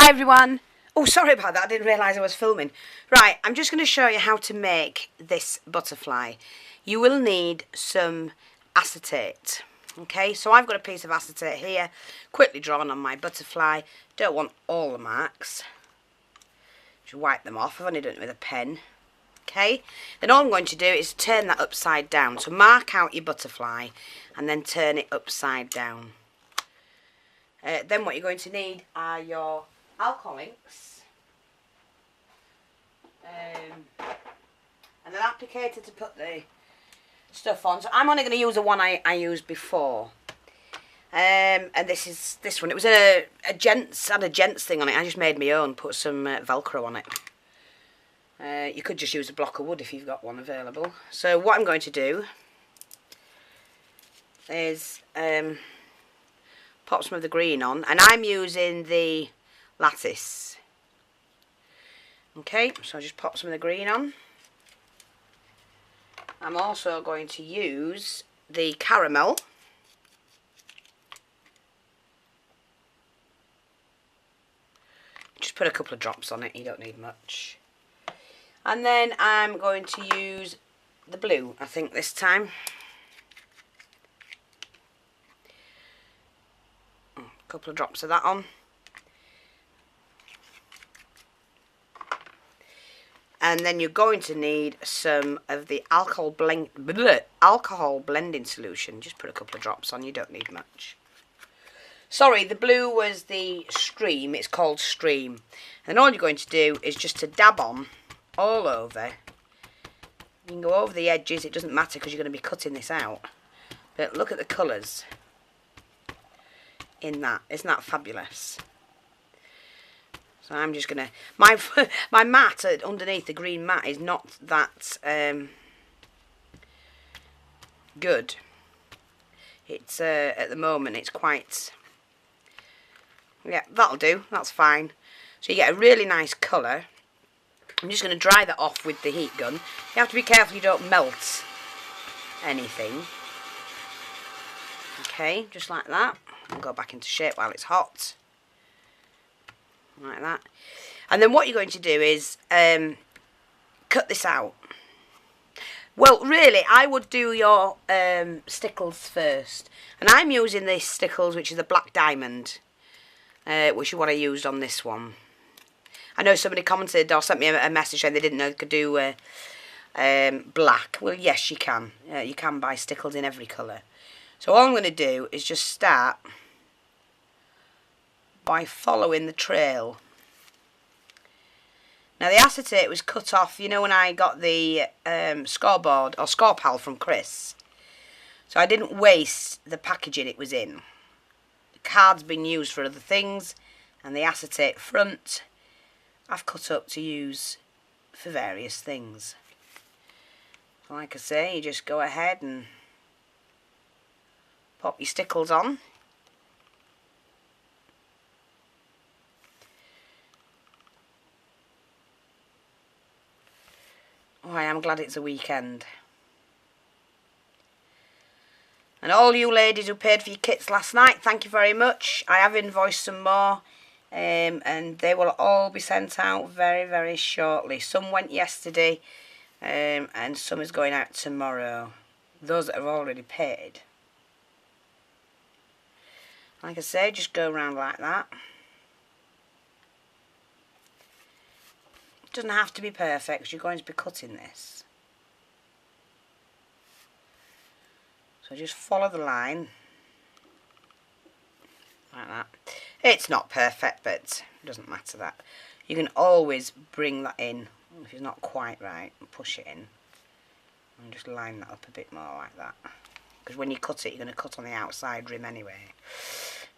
Hi everyone. Oh, sorry about that, I didn't realise I was filming. Right, I'm just going to show you how to make this butterfly. You will need some acetate. Okay, so I've got a piece of acetate here, quickly drawn on my butterfly. Don't want all the marks. Just wipe them off. I've only done it with a pen. Okay, then all I'm going to do is turn that upside down. So mark out your butterfly and then turn it upside down. Then what you're going to need are your alcohol inks and an applicator to put the stuff on. So I'm only going to use the one I used before. And this one. It was had a gents thing on it. I just made my own, put some Velcro on it. You could just use a block of wood if you've got one available. So what I'm going to do is pop some of the green on, and I'm using the lattice. Okay, so I'll just pop some of the green on. I'm also going to use the caramel. Just put a couple of drops on it, you don't need much. And then I'm going to use the blue, I think this time. A couple of drops of that on. And then you're going to need some of the alcohol blending solution. Just put a couple of drops on, you don't need much. Sorry, the blue was the stream, it's called stream. And all you're going to do is just to dab on all over. You can go over the edges, it doesn't matter because you're going to be cutting this out. But look at the colours in that. Isn't that fabulous? So I'm just going to... My mat underneath, the green mat, is not that good. It's at the moment, it's quite... Yeah, that'll do. That's fine. So you get a really nice colour. I'm just going to dry that off with the heat gun. You have to be careful you don't melt anything. Okay, just like that. And go back into shape while it's hot. Like that. And then what you're going to do is cut this out. Well, really, I would do your stickles first. And I'm using this stickles, which is a black diamond. Which is what I used on this one. I know somebody commented or sent me a message saying they didn't know they could do black. Well, yes, you can. You can buy stickles in every colour. So all I'm going to do is just start by following the trail. Now the acetate was cut off, you know, when I got the scoreboard or score pal from Chris. So I didn't waste the packaging it was in. The card's been used for other things, and the acetate front I've cut up to use for various things. Like I say, you just go ahead and pop your stickles on. Oh, I am glad it's a weekend. And all you ladies who paid for your kits last night, thank you very much. I have invoiced some more, and they will all be sent out very, very shortly. Some went yesterday, and some is going out tomorrow. Those that have already paid. Like I say, just go around like that. It doesn't have to be perfect because you're going to be cutting this. So just follow the line, like that. It's not perfect, but it doesn't matter that. You can always bring that in if it's not quite right and push it in. And just line that up a bit more like that. Because when you cut it, you're going to cut on the outside rim anyway.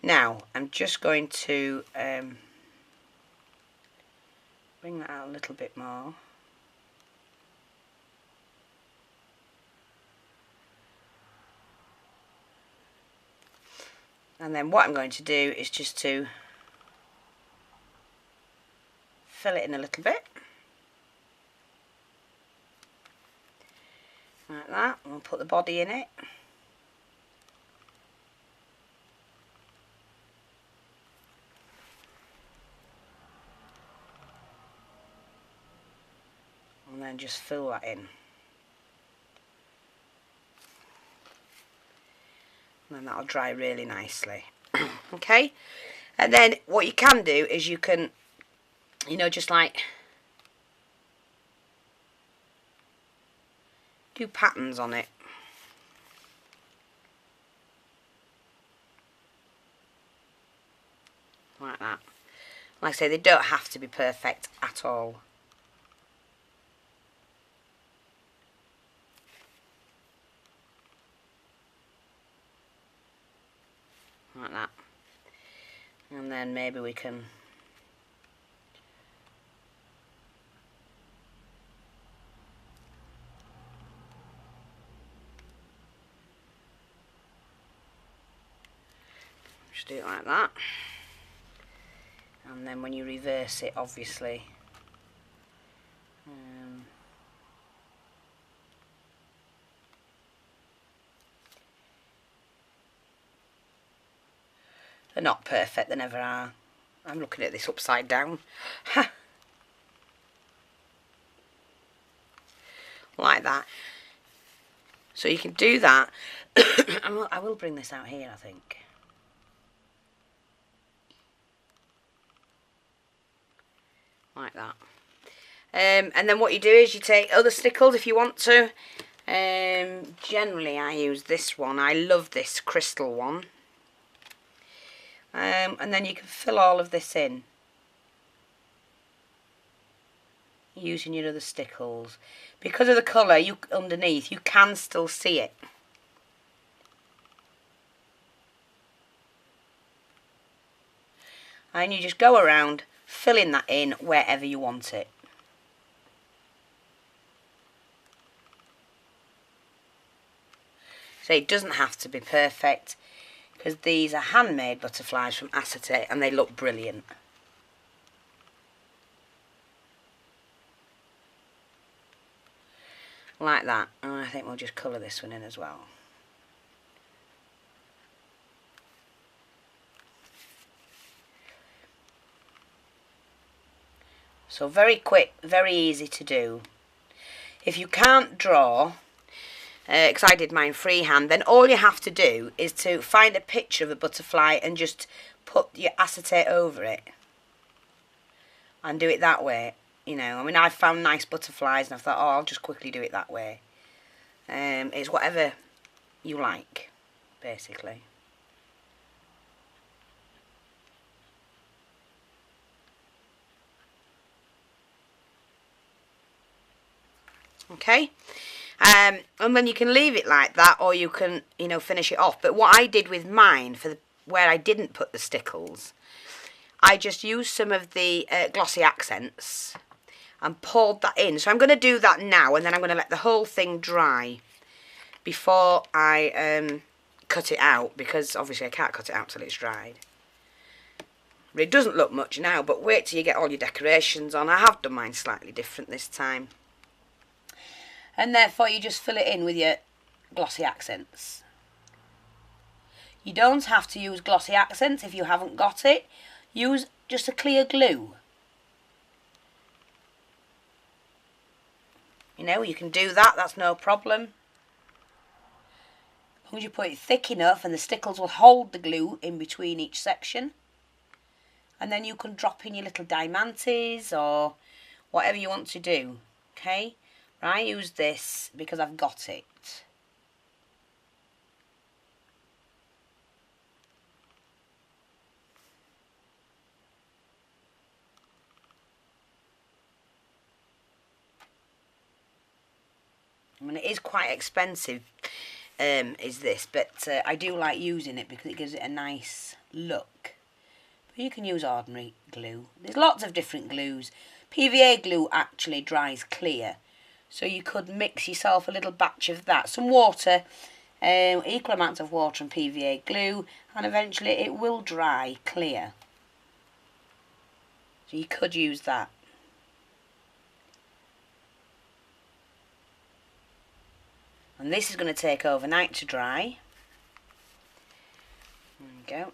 Now, I'm just going to bring that out a little bit more. And then what I'm going to do is just to fill it in a little bit. Like that. And we'll put the body in it. then just fill that in. And then that'll dry really nicely. Okay, and then what you can do is you can, you know, just like do patterns on it. Like that. Like I say, they don't have to be perfect at all. Like that. And then maybe we can just do it like that. And then when you reverse it, obviously, they're not perfect, they never are. I'm looking at this upside down. Like that. So you can do that. I will bring this out here, I think. Like that. And then what you do is you take other stickles if you want to. Generally I use this one. I love this crystal one. And then you can fill all of this in using your other stickles. Because of the colour underneath, you can still see it. And you just go around filling that in wherever you want it. So it doesn't have to be perfect, because these are handmade butterflies from acetate and they look brilliant. Like that. And I think we'll just colour this one in as well. So very quick, very easy to do. If you can't draw, because I did mine freehand, then all you have to do is to find a picture of a butterfly and just put your acetate over it and do it that way. You know, I mean, I've found nice butterflies and I thought, oh, I'll just quickly do it that way. It's whatever you like, basically. Okay, and then you can leave it like that, or you can, you know, finish it off. But what I did with mine, where I didn't put the stickles, I just used some of the glossy accents and poured that in. So I'm going to do that now, and then I'm going to let the whole thing dry before I cut it out, because obviously I can't cut it out till it's dried. But it doesn't look much now, but wait till you get all your decorations on. I have done mine slightly different this time. And therefore you just fill it in with your glossy accents. You don't have to use glossy accents if you haven't got it. Use just a clear glue. You know, you can do that, that's no problem. As long as you put it thick enough and the stickles will hold the glue in between each section. And then you can drop in your little diamantes or whatever you want to do. Okay, I use this because I've got it. I mean, it is quite expensive, is this, but I do like using it because it gives it a nice look. But you can use ordinary glue. There's lots of different glues. PVA glue actually dries clear, so you could mix yourself a little batch of that. Some water, equal amounts of water and PVA glue, and eventually it will dry clear. So you could use that. And this is going to take overnight to dry. There we go.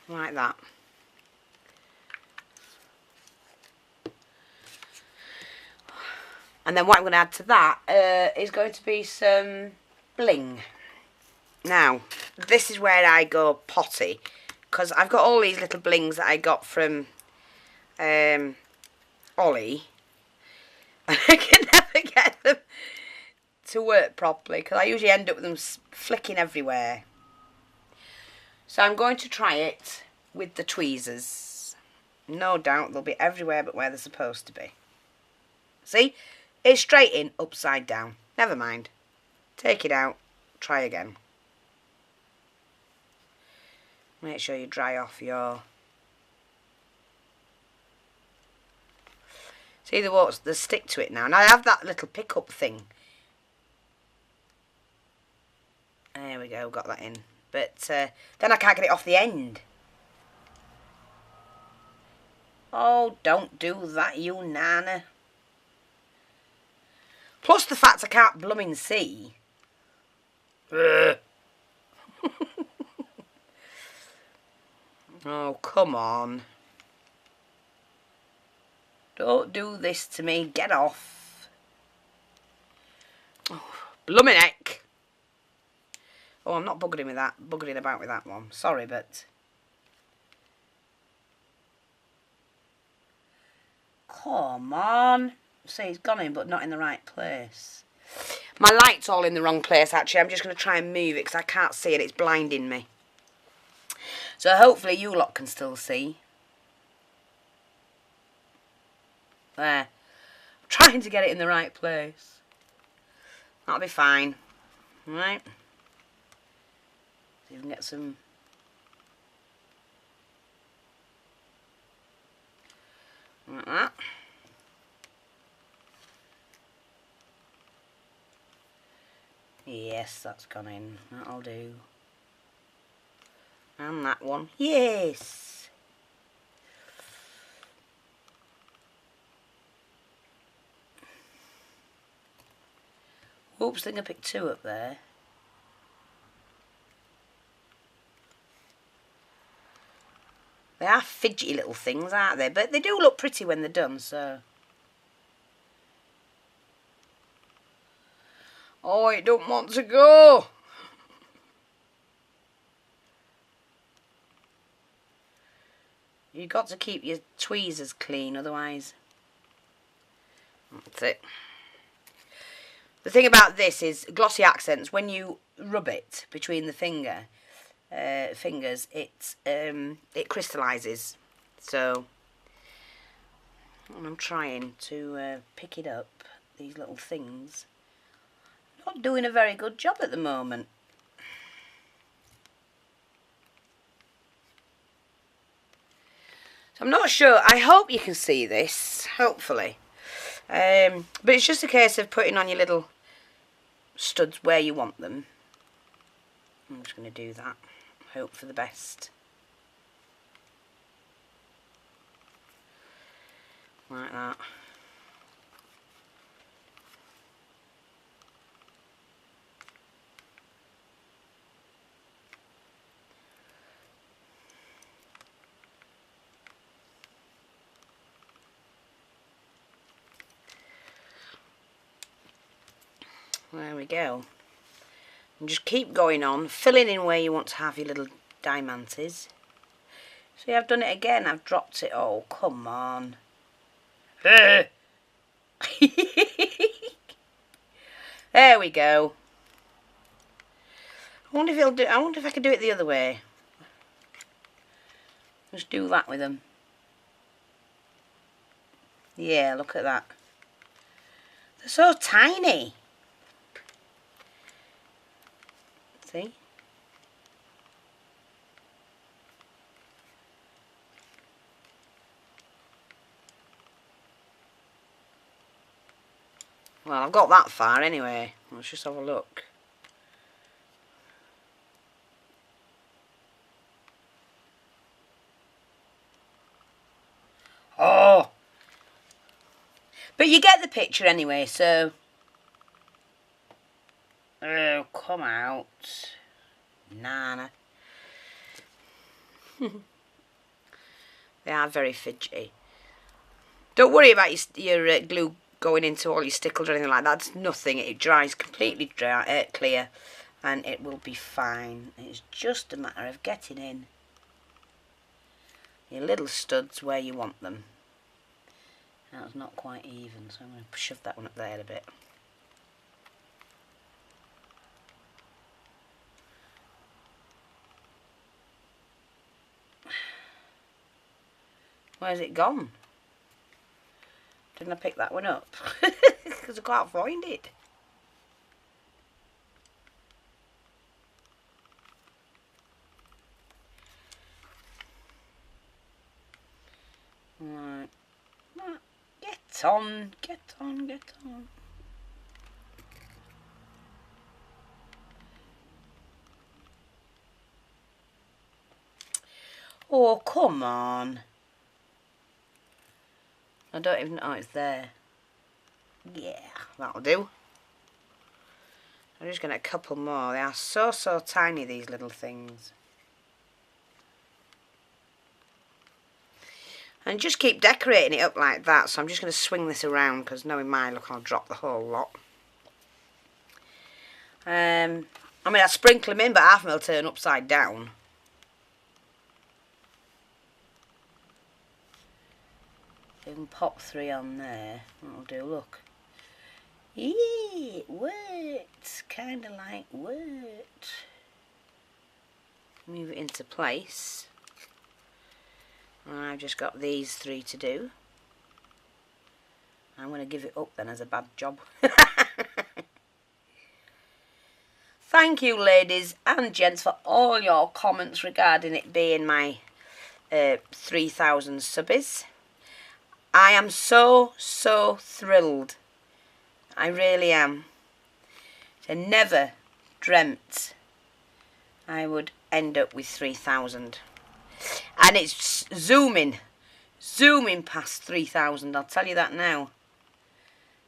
like that. And then what I'm going to add to that is going to be some bling. Now, this is where I go potty, because I've got all these little blings that I got from Ollie. And I can never get them to work properly, because I usually end up with them flicking everywhere. So I'm going to try it with the tweezers. No doubt they'll be everywhere but where they're supposed to be. See? It's straight in, upside down. Never mind. Take it out. Try again. Make sure you dry off your... See the water, the stick to it now. And I have that little pick-up thing. There we go, got that in. But then I can't get it off the end. Oh, don't do that, you nana. Plus the fact I can't blooming see. Oh, come on. Don't do this to me. Get off. Oh, blooming heck. Oh, I'm not buggering about with that one. Sorry, but... Come on. See, it's gone in, but not in the right place. My light's all in the wrong place, actually. I'm just going to try and move it, because I can't see it. It's blinding me. So hopefully you lot can still see. There. I'm trying to get it in the right place. That'll be fine. Right. See if we can get some... Like that. Yes, that's gone in. That'll do. And that one. Yes! Oops, I think I picked two up there. They are fidgety little things, aren't they? But they do look pretty when they're done, so... Oh, it don't want to go! You've got to keep your tweezers clean, otherwise... That's it. The thing about this is glossy accents, when you rub it between the fingers, it crystallises. So, and I'm trying to pick it up, these little things. Not doing a very good job at the moment. So I'm not sure. I hope you can see this, hopefully. But it's just a case of putting on your little studs where you want them. I'm just going to do that. Hope for the best. Like that. There we go. And just keep going on, filling in where you want to have your little diamantes. See, I've done it again. I've dropped it. Oh, come on. There we go. I wonder if he'll do. I wonder if I could do it the other way. Just do that with them. Yeah, look at that. They're so tiny. See? Well, I've got that far anyway. Let's just have a look. Oh! But you get the picture anyway, so... Oh, come out. Nana. They are very fidgety. Don't worry about your glue going into all your stickles or anything like that. It's nothing. It dries completely clear, and it will be fine. It's just a matter of getting in your little studs where you want them. That's not quite even, so I'm going to shove that one up there a bit. Where's it gone? Didn't I pick that one up? Because I can't find it. Right. Get on, get on, get on. Oh, come on. I don't even know it's there. Yeah, that'll do. I'm just going to a couple more. They are so tiny, these little things. And just keep decorating it up like that. So I'm just going to swing this around, because knowing my look, I'll drop the whole lot. I mean, I sprinkle them in, but half of them will turn upside down. You can pop 3 on there. That'll do, look. Yeah, it worked. Kind of like worked. Move it into place. And I've just got these 3 to do. I'm going to give it up then as a bad job. Thank you, ladies and gents, for all your comments regarding it being my 3,000 subbies. I am so thrilled. I really am. I never dreamt I would end up with 3,000. And it's zooming past 3,000, I'll tell you that now.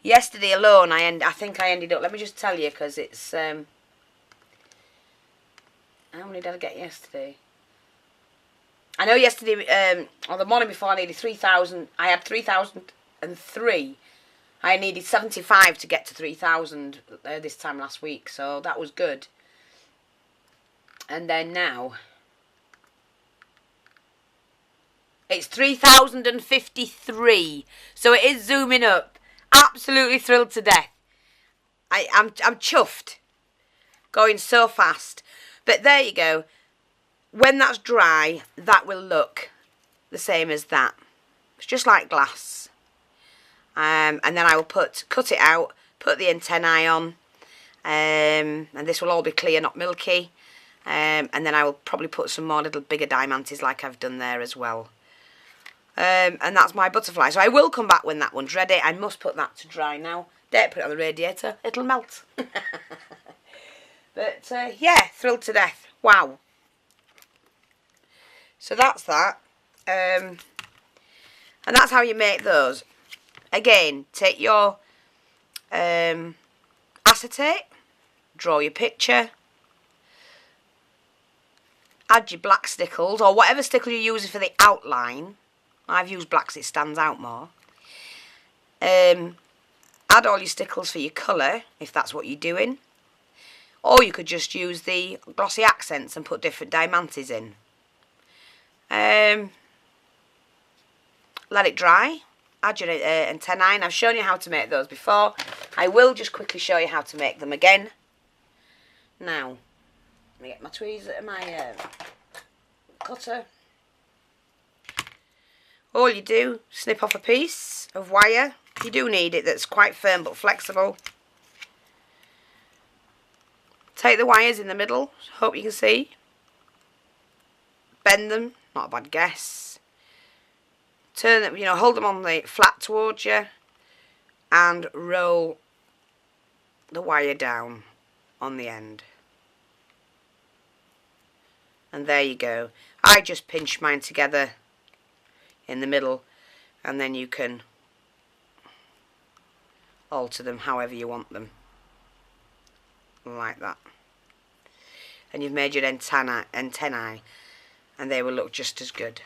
Yesterday alone, I think I ended up, let me just tell you, because it's, how many did I get yesterday? I know yesterday, or the morning before, I needed 3,000. I had 3,003. I needed 75 to get to 3,000 this time last week, so that was good. And then now, it's 3,053. So it is zooming up. Absolutely thrilled to death. I'm chuffed. Going so fast. But there you go. When that's dry, that will look the same as that. It's just like glass. And then I will cut it out, put the antennae on, and this will all be clear, not milky. And then I will probably put some more little bigger diamantes like I've done there as well. And that's my butterfly. So I will come back when that one's ready. I must put that to dry now. Don't put it on the radiator, it'll melt. But yeah, thrilled to death. Wow. So that's that. And that's how you make those. Again, take your acetate, draw your picture, add your black stickles, or whatever stickle you're using for the outline. I've used black because it stands out more. Add all your stickles for your colour, if that's what you're doing. Or you could just use the glossy accents and put different diamantes in. Let it dry. Add your antennae. I've shown you how to make those before. I will just quickly show you how to make them again. Now, let me get my tweezers, my cutter. All you do, snip off a piece of wire. You do need it that's quite firm but flexible. Take the wires in the middle, hope you can see. Bend them, not a bad guess. Turn them, hold them on the flat towards you and roll the wire down on the end. And there you go. I just pinch mine together in the middle, and then you can alter them however you want them, like that. And you've made your antennae, and they will look just as good.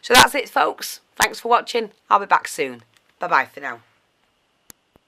So that's it, folks. Thanks for watching. I'll be back soon. Bye-bye for now.